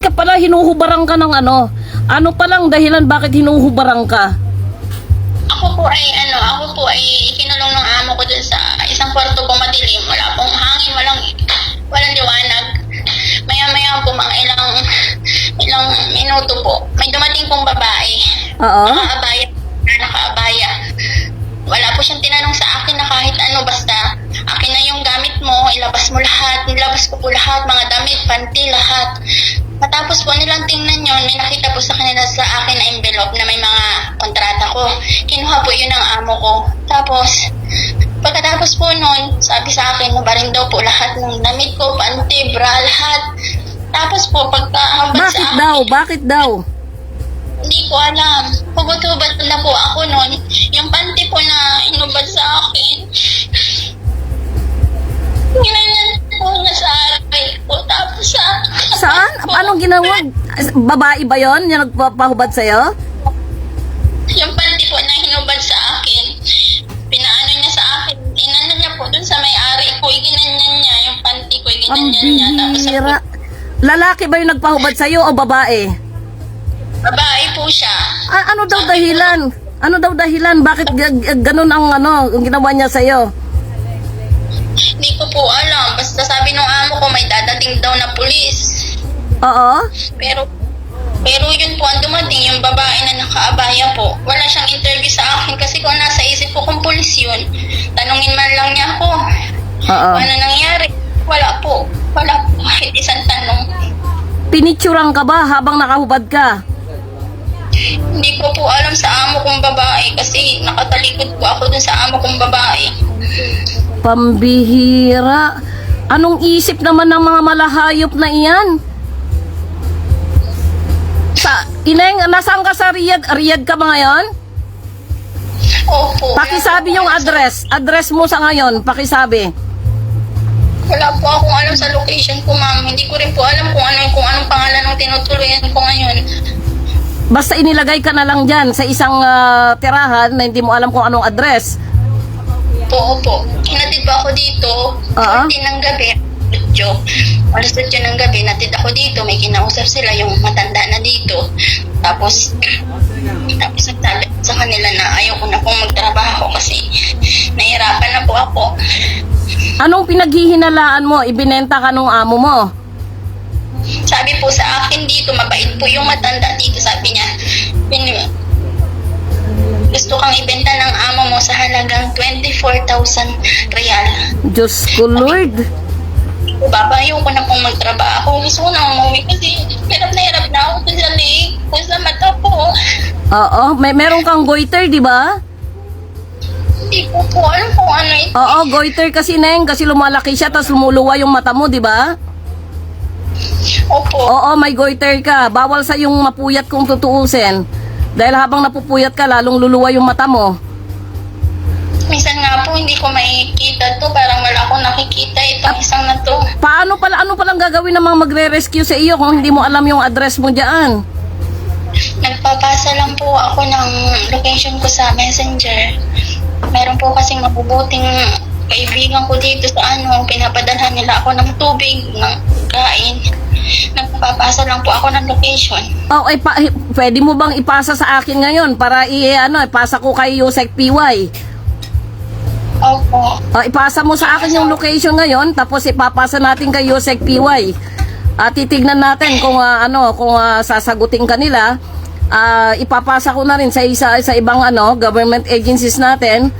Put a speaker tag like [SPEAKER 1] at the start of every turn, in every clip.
[SPEAKER 1] ka pala hinuhubarang ka ng ano? Ano palang dahilan bakit hinuhubarang ka?
[SPEAKER 2] Ako po ay ikinulong ng amo ko dun sa isang kwarto pong madilim. Wala pong hangin, walang liwanag. Maya-maya po, mga ilang minuto po, may dumating pong babae.
[SPEAKER 1] Oo.
[SPEAKER 2] Nakaabaya. Wala po siyang tinanong sa akin na kahit ano, basta akin na yung gamit mo, ilabas mo lahat. Nilabas ko po lahat, mga damit, panty, lahat. Matapos po nilang tingnan yun, may nakita po sa kanila sa akin na envelope na may mga kontrata ko. Kinuha po yun ng amo ko. Tapos, pagkatapos po nun, sabi sa akin, nabarin daw po lahat ng damit ko, panty, bra, lahat. Tapos po, pagkahambad sa akin,
[SPEAKER 1] Bakit daw?
[SPEAKER 2] hindi ko alam. Hubad-hubad na po ako nun. Yung panty po na inubad sa akin, ginanyan po na sa aray ko. Tapos
[SPEAKER 1] Saan? Anong ginawa? Babae ba yon yung nagpapahubad sa'yo?
[SPEAKER 2] yung panty po na hinubad sa akin, pinaano niya sa akin, inano niya po dun sa may-ari ko, iginanyan niya yung panty ko,
[SPEAKER 1] Ang
[SPEAKER 2] iginanyan niya. Tapos
[SPEAKER 1] bihira. Lalaki ba yung nagpahubad sa'yo o babae?
[SPEAKER 2] babae po siya.
[SPEAKER 1] Ano daw dahilan? Ano daw dahilan? Bakit ganun ang ang ginawa niya sa'yo?
[SPEAKER 2] Hindi ko po alam. Basta sabi nung amo ko may dadating daw na pulis.
[SPEAKER 1] Oo?
[SPEAKER 2] Pero yun po ang dumating, yung babae na nakaabaya po. Wala siyang interview sa akin kasi kung nasa isip ko kung pulis yun, tanungin man lang niya ako.
[SPEAKER 1] Oo.
[SPEAKER 2] Ano nangyari? Wala po. Wala po kahit isang tanong.
[SPEAKER 1] Pinicturan ka ba habang nakahubad ka?
[SPEAKER 2] Hindi ko po alam sa amo kong babae kasi nakatalikod po ako dun sa amo kong babae.
[SPEAKER 1] Pambihira. Anong isip naman ng mga malahayop na iyan? Ineng, nasaan ka sa Riyadh? Riyadh ka ba ngayon?
[SPEAKER 2] Opo.
[SPEAKER 1] Pakisabi yung address. Address mo sa ngayon. Pakisabi.
[SPEAKER 2] Wala po akong alam sa location ko, ma'am. Hindi ko rin po alam kung anong pangalan ng tinutuloyan ko ngayon.
[SPEAKER 1] Basta inilagay ka na lang dyan sa isang tirahan na hindi mo alam kung anong address.
[SPEAKER 2] Opo. Hinatid ba ako dito? 14 ng gabi. Alas 8 ng gabi, natid ako dito. May kinausap sila yung matanda na dito. Tapos nagsabi sa kanila na ayaw ko na pong magtrabaho kasi nahirapan na po ako.
[SPEAKER 1] Anong pinaghihinalaan mo? Ibinenta ka nung amo mo?
[SPEAKER 2] Sabi po sa akin dito, mabait po yung matanda dito. Sabi niya, gusto kang ibenta ng amo mo sa halagang 24,000 real.
[SPEAKER 1] Diyos ko, Lord.
[SPEAKER 2] Babayo ko na pong magtrabaho. Gusto ko na umuwi kasi hirap na ako sa leg ko, sa mata po.
[SPEAKER 1] Oo, meron kang goiter, di ba?
[SPEAKER 2] Hindi ko po alam kung ano ito.
[SPEAKER 1] Oo, goiter kasi, Neng, kasi lumalaki siya tapos lumuluwa yung mata mo, di ba?
[SPEAKER 2] Opo.
[SPEAKER 1] Oo, may goiter ka. Bawal sa yung mapuyat kung tutuusin. Dahil habang napupuyat ka, lalong luluwa yung mata mo.
[SPEAKER 2] Minsan nga po, hindi ko makikita to. Parang wala akong nakikita itong isang na to.
[SPEAKER 1] Ano palang gagawin ng mga magre-rescue sa iyo kung hindi mo alam yung address mo diyan?
[SPEAKER 2] Nagpapasa lang po ako ng location ko sa Messenger. Meron po kasing mabubuting kaibigan ko dito sa pinapadalhan nila ako ng tubig, ng kain. Nagpapasa lang po ako ng location.
[SPEAKER 1] Okay, pwede mo bang ipasa sa akin ngayon para ipasa ko kay Yusek PY?
[SPEAKER 2] Opo.
[SPEAKER 1] Ipasa mo sa akin yung location ngayon tapos ipapasa natin kay Yusek PY. Titignan natin kung sasagutin kanila. Ipapasa ko na rin sa ibang government agencies natin.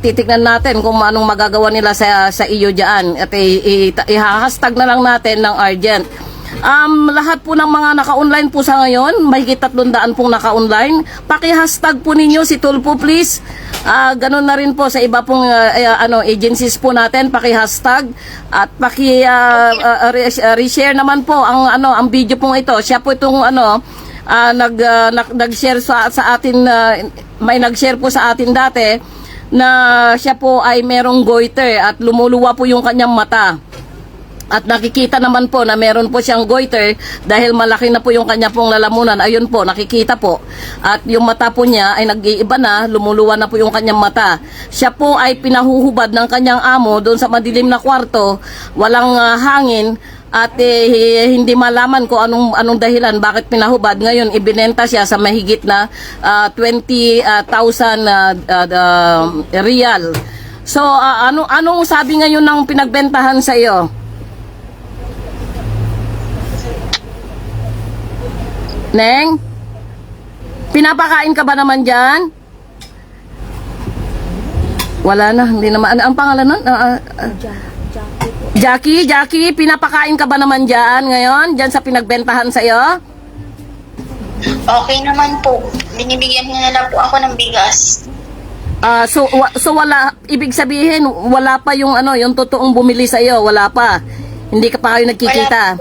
[SPEAKER 1] Titignan natin kung anong magagawa nila sa iyo diyan at i-hashtag na lang natin ng urgent. Lahat po ng mga naka-online po sa ngayon, mahigit 300 pong naka-online. Paki-hashtag po ninyo si Tulpo, please. Ganun na rin po sa iba pong agencies po natin, paki-hashtag at reshare naman po ang video pong ito. Siya po itong nag-share sa atin, may nag-share po sa atin dati na siya po ay merong goiter at lumuluwa po yung kanyang mata. At nakikita naman po na meron po siyang goiter dahil malaki na po yung kanya pong lalamunan. Ayun po, nakikita po. At yung mata po niya ay nag-iiba na, lumuluwan na po yung kanyang mata. Siya po ay pinahuhubad ng kanyang amo doon sa madilim na kwarto, walang hangin, at hindi malaman kung anong dahilan bakit pinahubad. Ngayon ibinenta siya sa mahigit na 20,000 real. So anong sabi ngayon ng pinagbentahan sa iyo? Neng, pinapakain ka ba naman dyan? Wala na, hindi naman. Ang pangalan nun? Jackie, pinapakain ka ba naman dyan ngayon? Dyan sa pinagbentahan sa'yo?
[SPEAKER 2] Okay naman po. Binibigyan niya na lang po ako ng bigas.
[SPEAKER 1] So wala, ibig sabihin, wala pa yung yung totoong bumili sa'yo, wala pa. Hindi ka pa kayo nagkikita.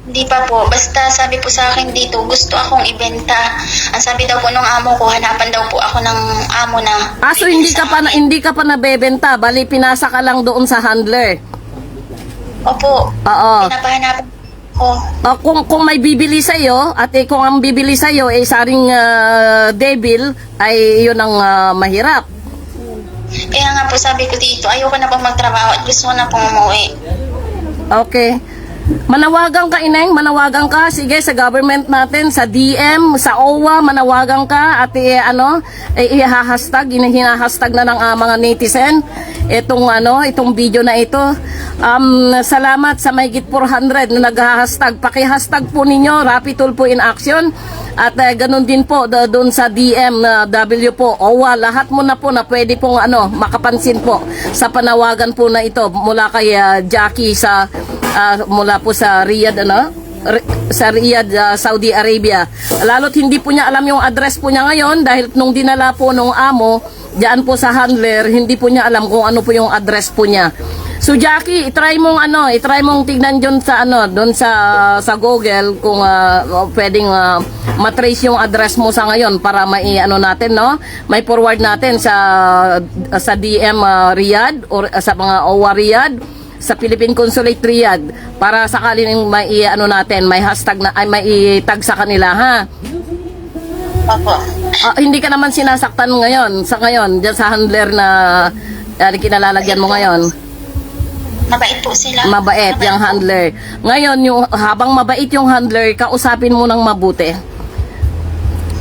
[SPEAKER 2] Hindi pa po. Basta sabi po sa akin dito, gusto akong ibenta. Ang sabi daw po nung amo ko, hanapan daw po ako ng amo na.
[SPEAKER 1] So hindi ka pa nabebenta, bali pinasa ka lang doon sa handler.
[SPEAKER 2] Opo.
[SPEAKER 1] Oo.
[SPEAKER 2] Pinapahanapan ko.
[SPEAKER 1] Kung may bibili sa iyo at kung ang bibili sa iyo ay saring devil, ay yun ang mahirap.
[SPEAKER 2] Kaya nga po sabi ko dito, ayoko na po magtrabaho at gusto ko na pong umuwi.
[SPEAKER 1] Okay. Manawagan ka, Ineng, manawagan ka. Sige, sa government natin, sa DM, sa OWA, manawagan ka at i-hashtag, hinahashtag na ng mga netizen itong video na ito. Salamat sa mahigit 400 na nag-hashtag. Paki-hashtag po ninyo, Rapi Tulfo in Action. At ganun din po doon sa DM na W po, OWA, lahat mo na po na pwede pong makapansin po sa panawagan po na ito mula kay Jackie mula po sa Riyadh sa Riyadh, Saudi Arabia. Lalo't hindi po niya alam yung address po niya ngayon dahil nung dinala po nung amo diyan po sa handler, hindi po niya alam kung ano po yung address po niya. So Jackie, i-try mong tignan diyon sa doon sa Google kung pwedeng matrace yung address mo sa ngayon para natin, may forward natin sa DM Riyadh or sa mga OWA Riyadh, sa Philippine Consulate Riyadh, para sakaling may hashtag na may i-tag sa kanila, ha?
[SPEAKER 2] Opo.
[SPEAKER 1] Hindi ka naman sinasaktan ngayon diyan sa handler na kinalalagyan mo ngayon.
[SPEAKER 2] Mabait po sila.
[SPEAKER 1] Mabait yung handler. Ngayon, habang mabait yung handler, kausapin mo ng mabuti.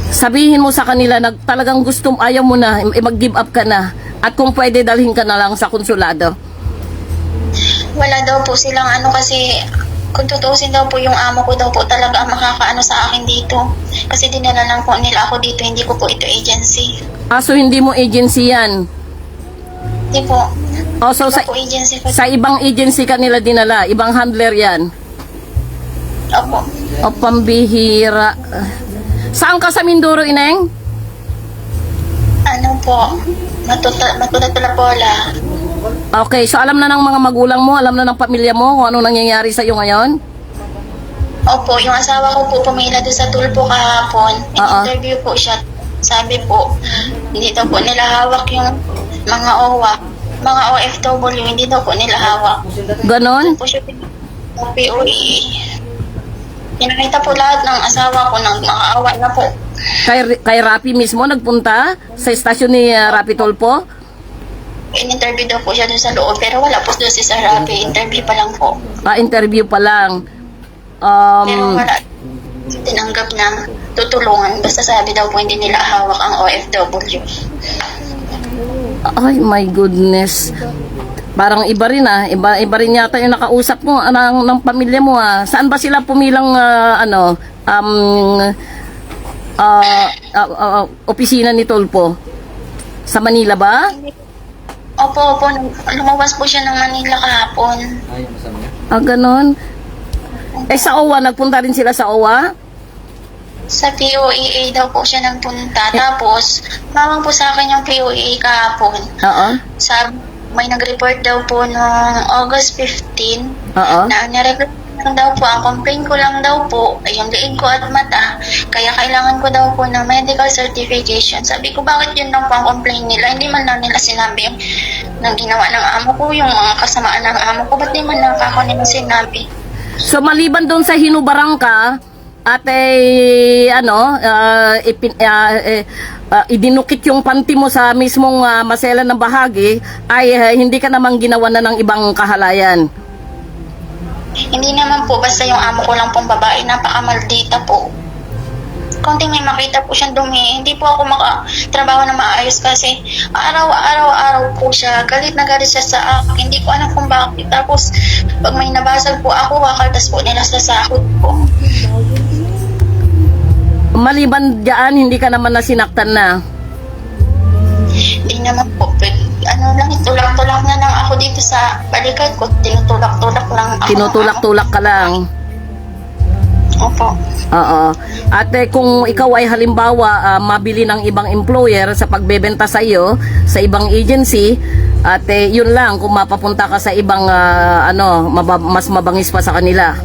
[SPEAKER 1] Sabihin mo sa kanila na talagang ayaw mo na, mag-give up ka na. At kung pwede, dalhin ka na lang sa konsulado.
[SPEAKER 2] Wala daw po silang kasi kung tutuusin daw po yung amo ko daw po talaga ang makakaano sa akin dito. Kasi dinala lang po nila ako dito, hindi ko po ito agency.
[SPEAKER 1] So hindi mo agency yan?
[SPEAKER 2] Hindi po.
[SPEAKER 1] So
[SPEAKER 2] Iba po agency ko.
[SPEAKER 1] sa ibang agency ka nila dinala? Ibang handler yan?
[SPEAKER 2] Opo.
[SPEAKER 1] Pambihira. Saan ka sa Mindoro, Ineng?
[SPEAKER 2] Ano po? Matutulapola.
[SPEAKER 1] Okay, so alam na ng mga magulang mo, alam na ng pamilya mo kung anong nangyayari sa'yo ngayon?
[SPEAKER 2] Opo, yung asawa ko po pumila doon sa Tulfo kahapon. In-interview po siya. Sabi po, hindi daw po nila hawak yung mga OWA. Mga OFW, hindi daw po nila hawak.
[SPEAKER 1] Ganon?
[SPEAKER 2] Po siya POE. Pinakita po lahat ng asawa ko nang makaawa na po.
[SPEAKER 1] Kay Rapi mismo nagpunta sa estasyon ni Rapi Tulfo?
[SPEAKER 2] In-interview daw po siya doon sa loob, pero wala po doon si Sir Rapi. Interview pa lang po.
[SPEAKER 1] Interview pa lang.
[SPEAKER 2] Pero wala tinanggap na tutulungan. Basta sabi daw po hindi nila hawak ang OFW.
[SPEAKER 1] Ay, my goodness. Parang iba rin iba rin yata yung nakausap mo ng pamilya mo. Saan ba sila pumilang opisina ni Tulfo? Sa Manila ba?
[SPEAKER 2] Opo. Lumawas po siya ng Manila kahapon.
[SPEAKER 1] Ganon. Sa OWA, nagpunta rin sila sa OWA?
[SPEAKER 2] Sa POEA daw po siya nagpunta. Tapos, mawang po sa akin yung POEA kahapon.
[SPEAKER 1] Oo.
[SPEAKER 2] May nag-report daw po noong August 15
[SPEAKER 1] Oo.
[SPEAKER 2] na nireklamo lang daw po, ang complaint ko lang daw po ay yung liig ko at mata, kaya kailangan ko daw po ng medical certification. Sabi ko, bakit yun lang po ang complaint nila? Hindi man lang nila sinabi yung ng ginawa ng amo ko, yung mga kasamaan ng amo ko, ba't di man lang ako nila sinabi?
[SPEAKER 1] So maliban doon sa hinubarang ka at idinukit yung panty mo sa mismong masela ng bahagi ay hindi ka namang ginawa na ng ibang kahalayan.
[SPEAKER 2] Hindi naman po, basta yung amo ko lang pong babae, napakamaldita po. Konting may makita po siyang dumi, hindi po ako makatrabaho na maayos kasi araw-araw po siya, galit na galit siya sa akin, hindi ko alam kung bakit. Tapos pag may nabasag po ako, kakaltas po nila sa sahod ko.
[SPEAKER 1] Maliban diyan, hindi ka naman nasinaktan na.
[SPEAKER 2] Hindi naman po, tulak-tulak na lang ako dito sa balikat ko, tinutulak-tulak lang ako.
[SPEAKER 1] Tinutulak-tulak ka lang.
[SPEAKER 2] Opo.
[SPEAKER 1] Oo. At kung ikaw ay halimbawa mabili ng ibang employer sa pagbebenta sa iyo sa ibang agency at yun lang kung mapapunta ka sa ibang mas mabangis pa sa kanila.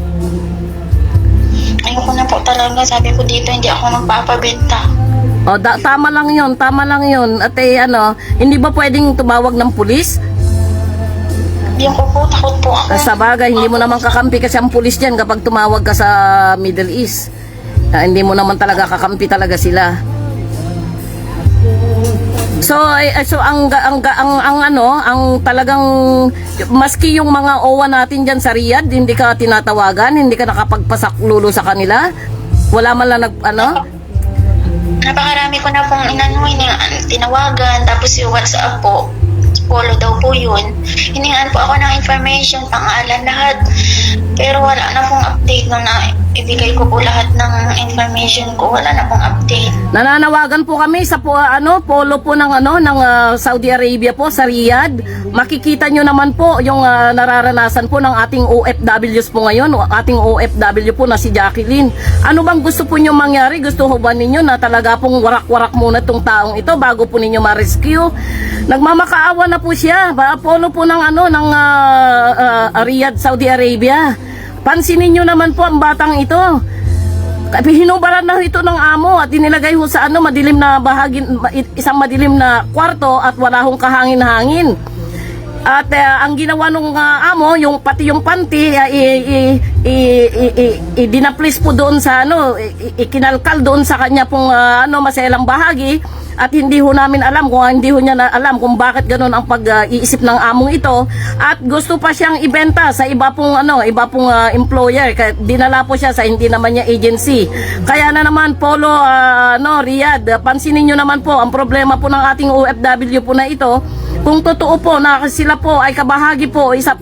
[SPEAKER 2] Ayoko na po talaga, sabi ko dito hindi ako magpapabenta.
[SPEAKER 1] O tama lang yun. At hindi ba pwedeng tumawag ng pulis?
[SPEAKER 2] Yung ko po, takot po ako.
[SPEAKER 1] Sa bagay, hindi mo naman kakampi kasi ang pulis dyan kapag tumawag ka sa Middle East. Hindi mo naman talaga kakampi talaga sila. So ang talagang maski yung mga OWA natin diyan sa Riyadh, hindi ka tinatawagan, hindi ka nakapagpasaklulo sa kanila. Wala man lang
[SPEAKER 2] Napakarami ko na pong tinawagan, tapos yung WhatsApp po, follow daw po yun. Hiningaan po ako ng information, pangalan, lahat. Pero wala na pong update nung na ibigay ko po lahat ng information ko. Wala na pong update.
[SPEAKER 1] Nananawagan po kami sa polo po ng Saudi Arabia po sa Riyadh. Makikita nyo naman po yung nararanasan po ng ating OFWs po ngayon, ating OFW po na si Jacqueline. Ano bang gusto po nyo mangyari? Gusto ho ba ninyo na talaga pong warak-warak muna tong taong ito bago po ninyo ma-rescue? Nagmamakaawa na po siya. Polo po ng Riyadh, Saudi Arabia. Pansinin nyo naman po ang batang ito. Hinubaran na ito ng amo at inilagay ho sa madilim na bahagi, isang madilim na kwarto at wala hong kahangin-hangin. At ang ginawa ng amo, pati yung panty, dinaplis po doon sa ikinalkal doon sa kanya pong maselang bahagi. At hindi ho namin alam hindi ho niya na alam kung bakit ganoon ang pag-iisip ng among ito, at gusto pa siyang ibenta sa iba pong employer. Kaya dinala po siya sa hindi naman niya agency. Kaya na naman Polo Riyadh, pansinin niyo naman po ang problema po ng ating OFW po na ito. Kung totoo po na sila po ay kabahagi po sa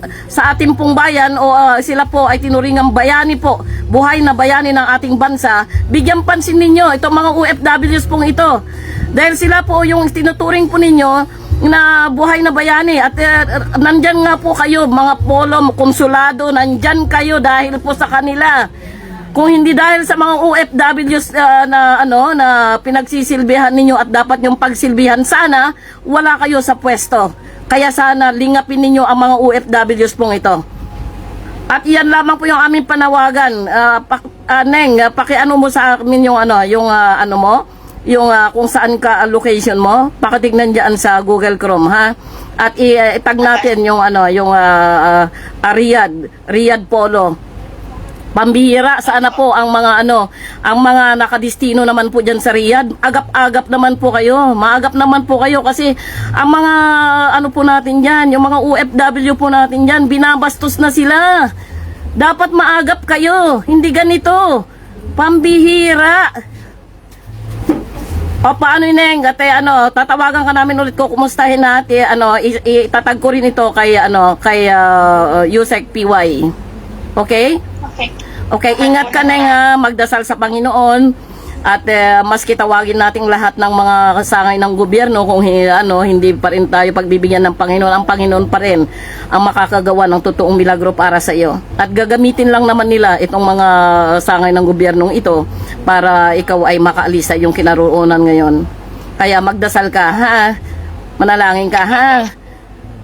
[SPEAKER 1] ating pong bayan o sila po ay tinuringang bayani po, buhay na bayani ng ating bansa, bigyan pansin ninyo itong mga OFWs pong ito. Dahil sila po yung tinuturing po ninyo na buhay na bayani at nandyan nga po kayo mga polo, konsulado, nandyan kayo dahil po sa kanila. Kung hindi dahil sa mga OFWs na pinagsisilbihan ninyo at dapat yung pagsilbihan, sana wala kayo sa pwesto. Kaya sana lingapin ninyo ang mga OFWs pong ito. At iyan lamang po yung aming panawagan. Neng, pakiano mo sa amin yung kung saan ka location mo, pakitignan diyan sa Google Chrome, ha. At itag natin yung Riyadh Polo. Pambihira, sana po ang mga nakadistino naman po diyan sa Riyadh, agap-agap naman po kayo. Maagap naman po kayo kasi ang mga po natin diyan, yung mga OFW po natin diyan, binabastos na sila. Dapat maagap kayo, hindi ganito. Pambihira. O paano Neng? At tatawagan ka namin ulit ko, kumustahin natin, itatag ko rin ito kay Yusek PY. Okay? Okay, ingat ka Neng, magdasal sa Panginoon. At maski tawagin nating lahat ng mga kasangay ng gobyerno, kung hindi pa rin tayo pagbibigyan ng Panginoon, ang Panginoon pa rin ang makakagawa ng totoong milagro para sa iyo. At gagamitin lang naman nila itong mga sangay ng gobyernong ito para ikaw ay makaalis sa iyong kinaroonan ngayon. Kaya magdasal ka, ha? Manalangin ka, ha?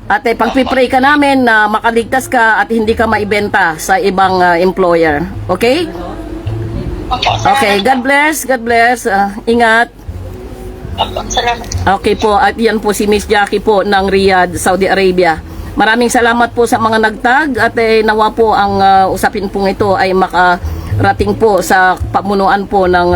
[SPEAKER 1] At pagpipray ka namin na makaligtas ka at hindi ka maibenta sa ibang employer. Okay? Okay, God bless. Ingat.
[SPEAKER 2] Opo, salamat.
[SPEAKER 1] Okay po, at yan po si Miss Jackie po ng Riyadh, Saudi Arabia. Maraming salamat po sa mga nagtag at nawa po ang usapin pong ito ay makarating po sa pamunuan po ng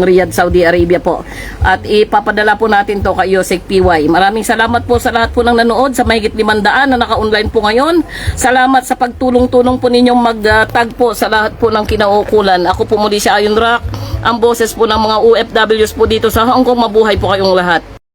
[SPEAKER 1] Riyadh, Saudi Arabia po. At ipapadala po natin to kay Yusek PY. Maraming salamat po sa lahat po ng nanood, sa mahigit 500 na naka-online po ngayon. Salamat sa pagtulong-tulong po ninyong mag-tag po sa lahat po ng kinaukulan. Ako po muli si Ayon Rock, ang boses po ng mga OFWs po dito sa Hong Kong. Mabuhay po kayong lahat.